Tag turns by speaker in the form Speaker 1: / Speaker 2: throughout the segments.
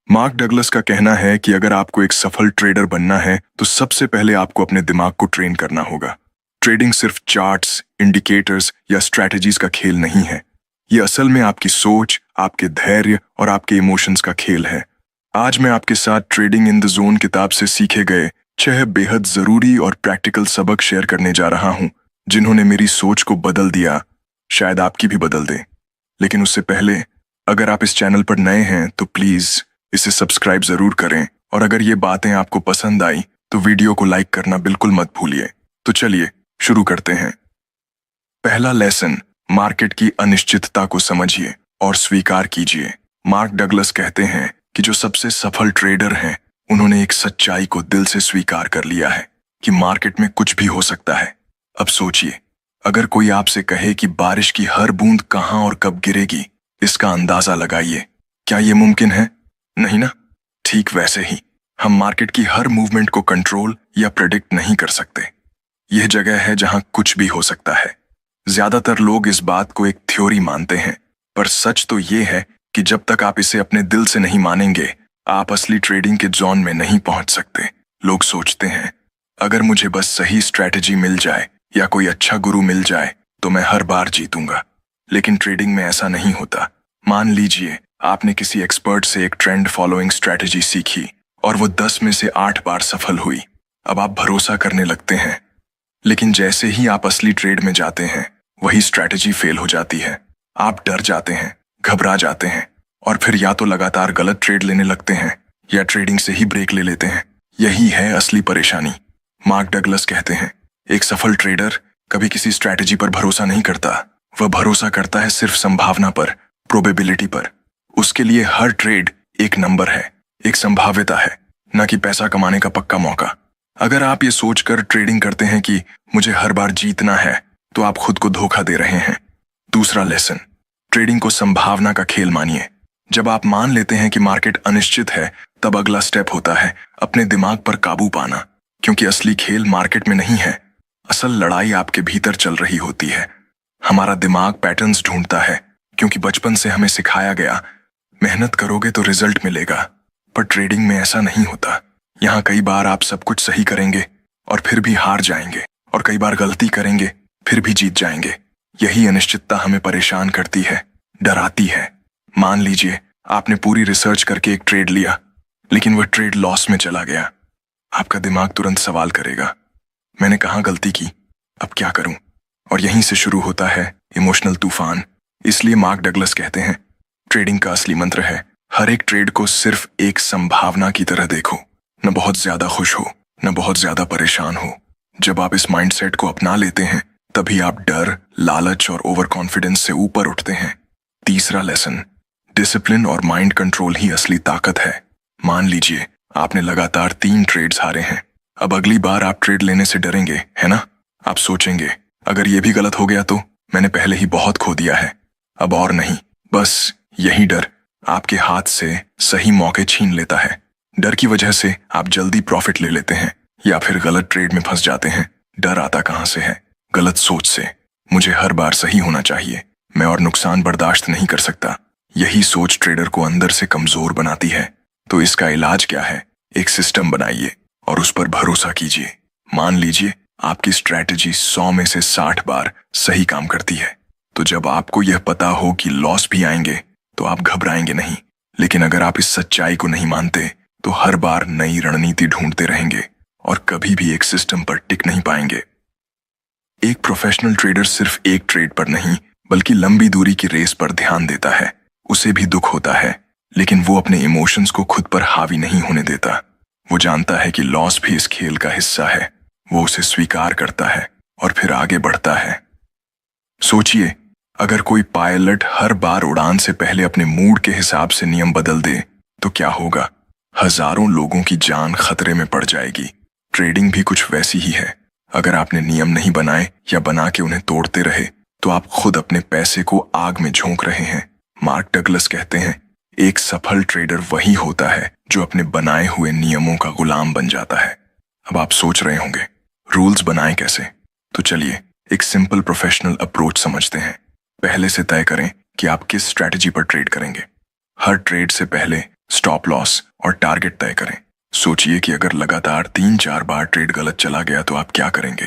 Speaker 1: Mark Douglas का कहना है कि अगर आपको एक सफल ट्रेडर बनना है तो सबसे पहले आपको अपने दिमाग को ट्रेन करना होगा। ट्रेडिंग सिर्फ चार्ट्स, इंडिकेटर्स या स्ट्रैटेजीज का खेल नहीं है। ये असल में आपकी सोच, आपके धैर्य और आपके इमोशंस का खेल है। आज मैं आपके साथ ट्रेडिंग इन द जोन किताब से सीखे गए 6 बेहद जरूरी और प्रैक्टिकल सबक शेयर करने जा रहा हूं, जिन्होंने मेरी सोच को बदल दिया, शायद आपकी भी बदल दें। लेकिन उससे पहले, अगर आप इस चैनल पर नए हैं तो प्लीज इसे सब्सक्राइब जरूर करें, और अगर ये बातें आपको पसंद आई तो वीडियो को लाइक करना बिल्कुल मत भूलिए। तो चलिए शुरू करते हैं। पहला लेसन, मार्केट की अनिश्चितता को समझिए और स्वीकार कीजिए। मार्क डगलस कहते हैं कि जो सबसे सफल ट्रेडर हैं, उन्होंने एक सच्चाई को दिल से स्वीकार कर लिया है कि मार्केट में कुछ भी हो सकता है। अब सोचिए, अगर कोई आपसे कहे कि बारिश की हर बूंद कहां और कब गिरेगी, इसका अंदाजा लगाइए। क्या यह मुमकिन है? नहीं ना? ठीक वैसे ही हम मार्केट की हर मूवमेंट को कंट्रोल या प्रेडिक्ट नहीं कर सकते। यह जगह है जहां कुछ भी हो सकता है। ज्यादातर लोग इस बात को एक थ्योरी मानते हैं, पर सच तो यह है कि जब तक आप इसे अपने दिल से नहीं मानेंगे, आप असली ट्रेडिंग के जोन में नहीं पहुंच सकते। लोग सोचते हैं, अगर मुझे बस सही स्ट्रैटेजी मिल जाए या कोई अच्छा गुरु मिल जाए तो मैं हर बार जीतूंगा। लेकिन ट्रेडिंग में ऐसा नहीं होता। मान लीजिए आपने किसी एक्सपर्ट से एक ट्रेंड फॉलोइंग स्ट्रैटेजी सीखी और वो 10 में से 8 बार सफल हुई। अब आप भरोसा करने लगते हैं, लेकिन जैसे ही आप असली ट्रेड में जाते हैं, वही स्ट्रैटेजी फेल हो जाती है। आप डर जाते हैं, घबरा जाते हैं और फिर या तो लगातार गलत ट्रेड लेने लगते हैं या ट्रेडिंग से ही ब्रेक ले लेते हैं। यही है असली परेशानी। मार्क डगलस कहते हैं, एक सफल ट्रेडर कभी किसी स्ट्रैटेजी पर भरोसा नहीं करता। वह भरोसा करता है सिर्फ संभावना पर, प्रोबेबिलिटी पर। उसके लिए हर ट्रेड एक नंबर है, एक संभाव्यता है, न कि पैसा कमाने का पक्का मौका। अगर आप ये सोचकर ट्रेडिंग करते हैं कि मुझे हर बार जीतना है, तो आप खुद को धोखा दे रहे हैं। दूसरा लेसन, ट्रेडिंग को संभावना का खेल मानिए। जब आप मान लेते हैं कि मार्केट अनिश्चित है, तब अगला स्टेप होता है अपने दिमाग पर काबू पाना, क्योंकि असली खेल मार्केट में नहीं है। असल लड़ाई आपके भीतर चल रही होती है। हमारा दिमाग पैटर्न्स ढूंढता है, क्योंकि बचपन से हमें सिखाया गया, मेहनत करोगे तो रिजल्ट मिलेगा। पर ट्रेडिंग में ऐसा नहीं होता। यहाँ कई बार आप सब कुछ सही करेंगे और फिर भी हार जाएंगे, और कई बार गलती करेंगे फिर भी जीत जाएंगे। यही अनिश्चितता हमें परेशान करती है, डराती है। मान लीजिए आपने पूरी रिसर्च करके एक ट्रेड लिया, लेकिन वह ट्रेड लॉस में चला गया। आपका दिमाग तुरंत सवाल करेगा, मैंने कहाँ गलती की, अब क्या करूं? और यहीं से शुरू होता है इमोशनल तूफान। इसलिए मार्क डगलस कहते हैं, ट्रेडिंग का असली मंत्र है, हर एक ट्रेड को सिर्फ एक संभावना की तरह देखो। न बहुत ज्यादा खुश हो, न बहुत ज्यादा परेशान हो। जब आप इस माइंडसेट को अपना लेते हैं, तभी आप डर, लालच और ओवर कॉन्फिडेंस से ऊपर उठते हैं। तीसरा लेसन, डिसिप्लिन और माइंड कंट्रोल ही असली ताकत है। मान लीजिए आपने लगातार 3 ट्रेड्स हारे हैं। अब अगली बार आप ट्रेड लेने से डरेंगे, है ना? आप सोचेंगे, अगर ये भी गलत हो गया तो मैंने पहले ही बहुत खो दिया है, अब और नहीं। बस यही डर आपके हाथ से सही मौके छीन लेता है। डर की वजह से आप जल्दी प्रॉफिट ले लेते हैं या फिर गलत ट्रेड में फंस जाते हैं। डर आता कहां से है? गलत सोच से। मुझे हर बार सही होना चाहिए, मैं और नुकसान बर्दाश्त नहीं कर सकता। यही सोच ट्रेडर को अंदर से कमजोर बनाती है। तो इसका इलाज क्या है? एक सिस्टम बनाइए और उस पर भरोसा कीजिए। मान लीजिए आपकी स्ट्रैटेजी 100 में से 60 बार सही काम करती है, तो जब आपको यह पता हो कि लॉस भी आएंगे, तो आप घबराएंगे नहीं। लेकिन अगर आप इस सच्चाई को नहीं मानते, तो हर बार नई रणनीति ढूंढते रहेंगे और कभी भी एक सिस्टम पर टिक नहीं पाएंगे। एक प्रोफेशनल ट्रेडर सिर्फ एक ट्रेड पर नहीं, बल्कि लंबी दूरी की रेस पर ध्यान देता है। उसे भी दुख होता है, लेकिन वो अपने इमोशंस को खुद पर हावी नहीं होने देता। वो जानता है कि लॉस भी इस खेल का हिस्सा है। वो उसे स्वीकार करता है और फिर आगे बढ़ता है। सोचिए, अगर कोई पायलट हर बार उड़ान से पहले अपने मूड के हिसाब से नियम बदल दे, तो क्या होगा? हजारों लोगों की जान खतरे में पड़ जाएगी। ट्रेडिंग भी कुछ वैसी ही है। अगर आपने नियम नहीं बनाए या बना के उन्हें तोड़ते रहे, तो आप खुद अपने पैसे को आग में झोंक रहे हैं। मार्क डगलस कहते हैं, एक सफल ट्रेडर वही होता है जो अपने बनाए हुए नियमों का गुलाम बन जाता है। अब आप सोच रहे होंगे, रूल्स बनाए कैसे? तो चलिए एक सिंपल प्रोफेशनल अप्रोच समझते हैं। पहले से तय करें कि आप किस स्ट्रैटेजी पर ट्रेड करेंगे। हर ट्रेड से पहले स्टॉप लॉस और टारगेट तय करें। सोचिए कि अगर लगातार 3-4 बार ट्रेड गलत चला गया तो आप क्या करेंगे।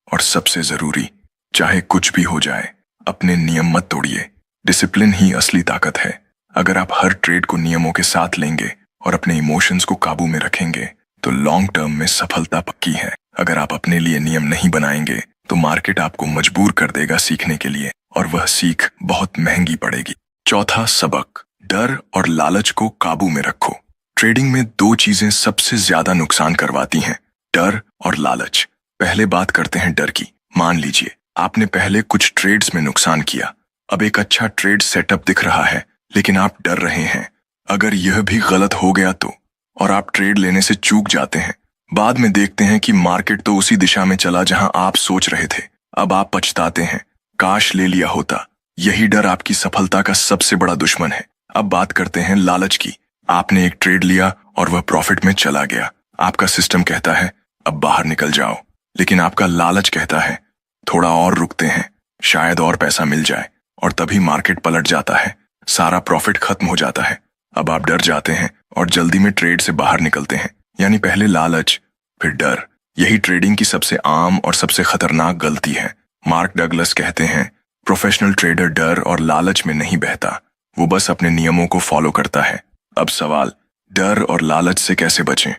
Speaker 1: और सबसे जरूरी, चाहे कुछ भी हो जाए, अपने नियम मत तोड़िए। डिसिप्लिन ही असली ताकत है। अगर आप हर ट्रेड को नियमों के साथ लेंगे और अपने इमोशंस को काबू में रखेंगे तो लॉन्ग टर्म में सफलता पक्की है। अगर आप अपने लिए नियम नहीं बनाएंगे तो मार्केट आपको मजबूर कर देगा सीखने के लिए, और वह सीख बहुत महंगी पड़ेगी। चौथा सबक, डर और लालच को काबू में रखो। ट्रेडिंग में 2 चीजें सबसे ज्यादा नुकसान करवाती हैं, डर और लालच। पहले बात करते हैं डर की। मान लीजिए आपने पहले कुछ ट्रेड्स में नुकसान किया, अब एक अच्छा ट्रेड सेटअप दिख रहा है, लेकिन आप डर रहे हैं अगर यह भी गलत हो गया तो, और आप ट्रेड लेने से चूक जाते हैं। बाद में देखते हैं कि मार्केट तो उसी दिशा में चला जहां आप सोच रहे थे। अब आप पछताते हैं, काश ले लिया होता। यही डर आपकी सफलता का सबसे बड़ा दुश्मन है। अब बात करते हैं लालच की। आपने एक ट्रेड लिया और वह प्रॉफिट में चला गया। आपका सिस्टम कहता है अब बाहर निकल जाओ, लेकिन आपका लालच कहता है थोड़ा और रुकते हैं, शायद और पैसा मिल जाए, और तभी मार्केट पलट जाता है, सारा प्रॉफिट खत्म हो जाता है। अब आप डर जाते हैं और जल्दी में ट्रेड से बाहर निकलते हैं। यानी पहले लालच, फिर डर। यही ट्रेडिंग की सबसे आम और सबसे खतरनाक गलती है। मार्क डगलस कहते हैं प्रोफेशनल ट्रेडर डर और लालच में नहीं बहता, वो बस अपने नियमों को फॉलो करता है। अब सवाल, डर और लालच से कैसे बचें?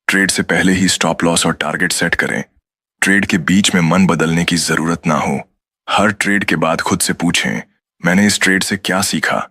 Speaker 1: ट्रेड से पहले ही स्टॉप लॉस और टारगेट सेट करें। ट्रेड के बीच में मन बदलने की जरूरत ना हो। हर ट्रेड के बाद खुद से पूछें, मैंने इस ट्रेड से क्या सीखा?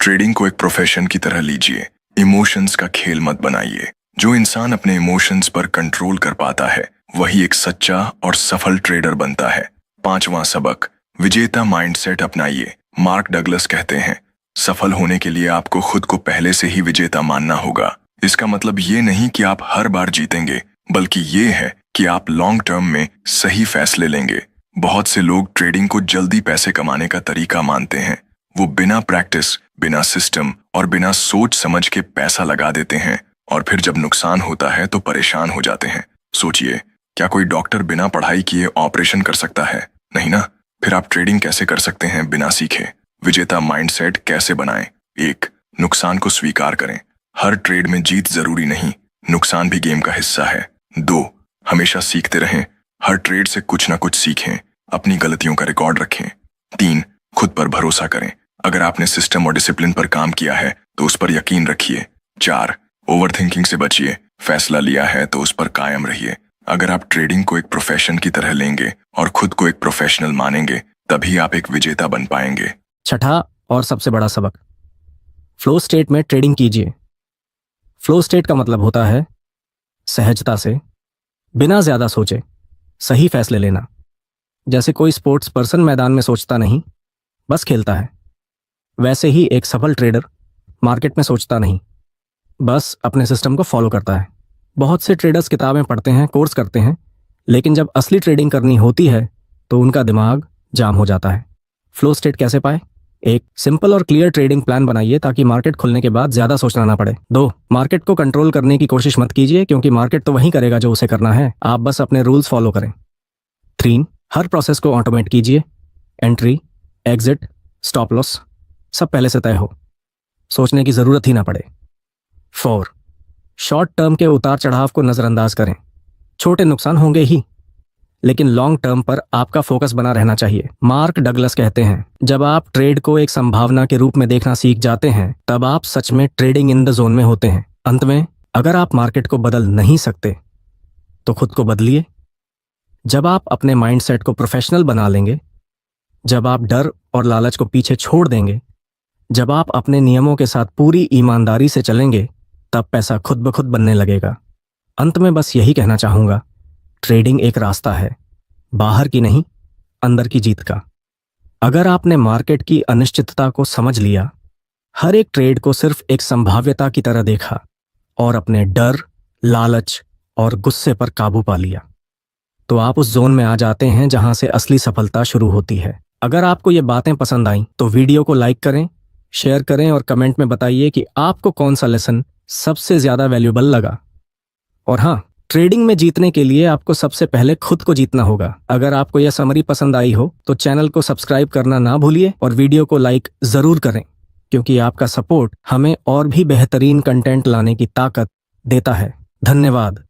Speaker 1: ट्रेडिंग को एक प्रोफेशन की तरह लीजिए, इमोशंस का खेल मत बनाइए। जो इंसान अपने इमोशंस पर कंट्रोल कर पाता है वही एक सच्चा और सफल ट्रेडर बनता है। 5वां सबक, विजेता माइंडसेट अपनाइए। मार्क डगलस कहते हैं सफल होने के लिए आपको खुद को पहले से ही विजेता मानना होगा। इसका मतलब ये नहीं कि आप हर बार जीतेंगे, बल्कि ये है कि आप लॉन्ग टर्म में सही फैसले लेंगे। बहुत से लोग ट्रेडिंग को जल्दी पैसे कमाने का तरीका मानते हैं। वो बिना प्रैक्टिस, बिना सिस्टम और बिना सोच समझ के पैसा लगा देते हैं, और फिर जब नुकसान होता है तो परेशान हो जाते हैं। सोचिए, क्या कोई डॉक्टर बिना पढ़ाई किए ऑपरेशन कर सकता है? नहीं ना। फिर आप ट्रेडिंग कैसे कर सकते हैं बिना सीखे? विजेता माइंडसेट कैसे बनाएं? 1. नुकसान को स्वीकार करें। हर ट्रेड में जीत जरूरी नहीं, नुकसान भी गेम का हिस्सा है। 2. हमेशा सीखते रहें। हर ट्रेड से कुछ ना कुछ सीखें, अपनी गलतियों का रिकॉर्ड रखें। 3. खुद पर भरोसा करें। अगर आपने सिस्टम और डिसिप्लिन पर काम किया है तो उस पर यकीन रखिए। 4. ओवर थिंकिंग से बचिए। फैसला लिया है तो उस पर कायम रहिए। अगर आप ट्रेडिंग को एक प्रोफेशन की तरह लेंगे और खुद को एक प्रोफेशनल मानेंगे, तभी आप एक विजेता बन पाएंगे।
Speaker 2: छठा और सबसे बड़ा सबक, फ्लो स्टेट में ट्रेडिंग कीजिए। फ्लो स्टेट का मतलब होता है सहजता से, बिना ज्यादा सोचे सही फैसले लेना। जैसे कोई स्पोर्ट्स पर्सन मैदान में सोचता नहीं, बस खेलता है, वैसे ही एक सफल ट्रेडर मार्केट में सोचता नहीं, बस अपने सिस्टम को फॉलो करता है। बहुत से ट्रेडर्स किताबें पढ़ते हैं, कोर्स करते हैं, लेकिन जब असली ट्रेडिंग करनी होती है तो उनका दिमाग जाम हो जाता है। फ्लो स्टेट कैसे पाए? एक सिंपल और क्लियर ट्रेडिंग प्लान बनाइए ताकि मार्केट खुलने के बाद ज्यादा सोचना ना पड़े। 2. मार्केट को कंट्रोल करने की कोशिश मत कीजिए, क्योंकि मार्केट तो वही करेगा जो उसे करना है, आप बस अपने रूल्स फॉलो करें। 3. हर प्रोसेस को ऑटोमेट कीजिए। एंट्री, एग्जिट, स्टॉप लॉस सब पहले से तय हो, सोचने की जरूरत ही ना पड़े। 4. शॉर्ट टर्म के उतार चढ़ाव को नजरअंदाज करें। छोटे नुकसान होंगे ही, लेकिन लॉन्ग टर्म पर आपका फोकस बना रहना चाहिए। मार्क डगलस कहते हैं जब आप ट्रेड को एक संभावना के रूप में देखना सीख जाते हैं तब आप सच में ट्रेडिंग इन द जोन में होते हैं। अंत में, अगर आप मार्केट को बदल नहीं सकते तो खुद को बदलिए। जब आप अपने माइंडसेट को प्रोफेशनल बना लेंगे, जब आप डर और लालच को पीछे छोड़ देंगे, जब आप अपने नियमों के साथ पूरी ईमानदारी से चलेंगे, तब पैसा खुद ब खुद बनने लगेगा। अंत में बस यही कहना चाहूंगा, ट्रेडिंग एक रास्ता है, बाहर की नहीं, अंदर की जीत का। अगर आपने मार्केट की अनिश्चितता को समझ लिया, हर एक ट्रेड को सिर्फ एक संभाव्यता की तरह देखा और अपने डर, लालच और गुस्से पर काबू पा लिया, तो आप उस जोन में आ जाते हैं जहां से असली सफलता शुरू होती है। अगर आपको ये बातें पसंद आईं तो वीडियो को लाइक करें, शेयर करें और कमेंट में बताइए कि आपको कौन सा लेसन सबसे ज्यादा वैल्यूएबल लगा। और हाँ, ट्रेडिंग में जीतने के लिए आपको सबसे पहले खुद को जीतना होगा। अगर आपको यह समरी पसंद आई हो तो चैनल को सब्सक्राइब करना ना भूलिए और वीडियो को लाइक जरूर करें। क्योंकि आपका सपोर्ट हमें और भी बेहतरीन कंटेंट लाने की ताकत देता है। धन्यवाद।